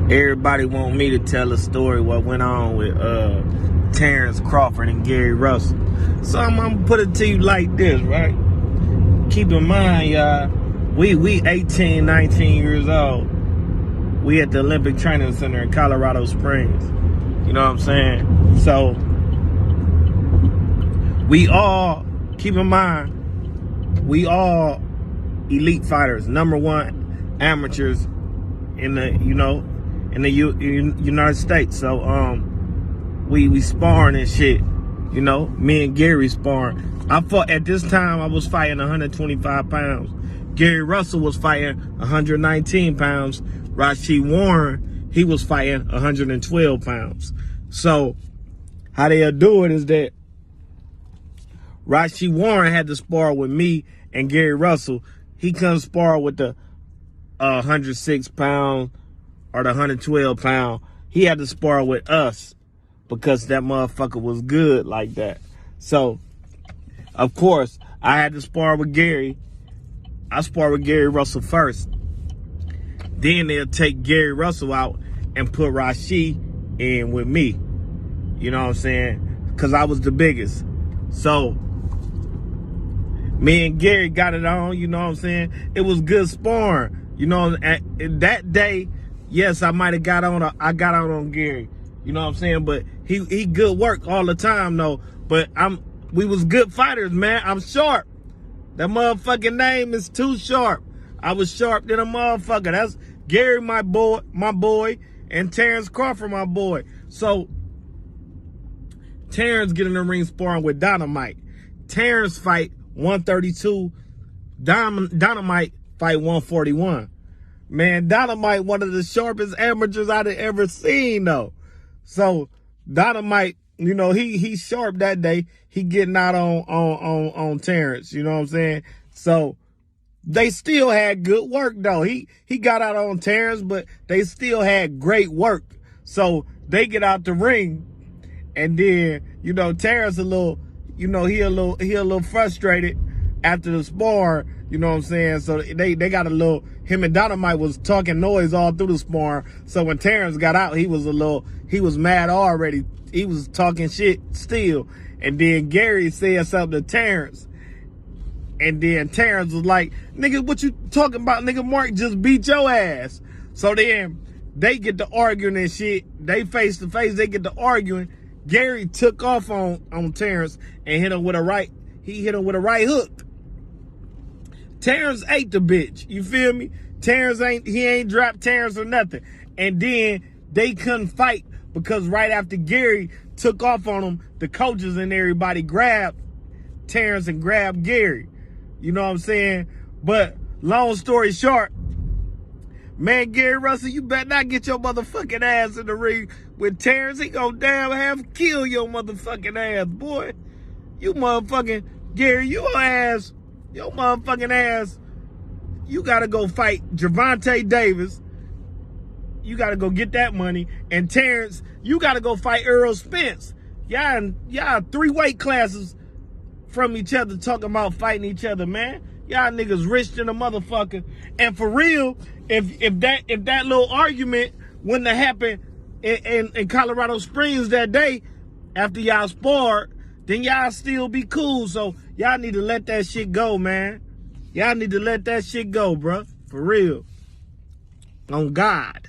Everybody want me to tell a story what went on with Terence, Crawford, and Gary Russell. So I'm gonna put it to you like this, right? Keep in mind, y'all, we 18, 19 years old. We at the Olympic Training Center in Colorado Springs. You know what I'm saying? So we all, keep in mind, we all elite fighters, #1 amateurs in the, in the United States. So we sparring and shit. Me and Gary sparring. I fought at this time. I was fighting 125 pounds. Gary Russell was fighting 119 pounds. Rashid Warren, he was fighting 112 pounds. So how they'll do it is that Rashid Warren had to spar with me and Gary Russell. He couldn't spar with the 106 pound or the 112 pound. He had to spar with us because that motherfucker was good like that. So, of course, I had to spar with Gary. I sparred with Gary Russell first. Then they'll take Gary Russell out and put Rashid in with me. You know what I'm saying? Because I was the biggest. So, me and Gary got it on, you know what I'm saying? It was good sparring. That day, yes, I might have got out on Gary. You know what I'm saying? But he good work all the time though. But we was good fighters, man. I'm sharp. That motherfucking name is too sharp. I was sharp than a motherfucker. That's Gary, my boy, and Terence Crawford, my boy. So Terence get in the ring sparring with Dynamite. Terence fight 132. Dynamite fight 141. Man, Dynamite, one of the sharpest amateurs I'd ever seen though. So Dynamite, he's sharp that day. He getting out on Terence, you know what I'm saying? So they still had good work though. He got out on Terence, but they still had great work. So they get out the ring, and then, Terence a little, he a little frustrated after the spar, you know what I'm saying? So they got a little, him and Dynamite was talking noise all through the spar. So when Terence got out, he was mad already. He was talking shit still. And then Gary said something to Terence. And then Terence was like, nigga, what you talking about? Nigga, Mark just beat your ass. So then they get to arguing and shit. They face to face, they get to arguing. Gary took off on Terence and hit him with a right hook. Terence ate the bitch. You feel me? Terence ain't dropped Terence or nothing. And then they couldn't fight because right after Gary took off on him, the coaches and everybody grabbed Terence and grabbed Gary. You know what I'm saying? But long story short, man, Gary Russell, you better not get your motherfucking ass in the ring with Terence. He gonna damn have kill your motherfucking ass, boy. You motherfucking Gary, your motherfucking ass, you gotta go fight Gervonta Davis. You gotta go get that money. And Terence, you gotta go fight Earl Spence. Y'all 3 weight classes from each other talking about fighting each other, man. Y'all niggas rich than a motherfucker. And for real, if that little argument wouldn't have happened in Colorado Springs that day after y'all sparred, then y'all still be cool. So y'all need to let that shit go, man. Y'all need to let that shit go, bruh. For real. On God.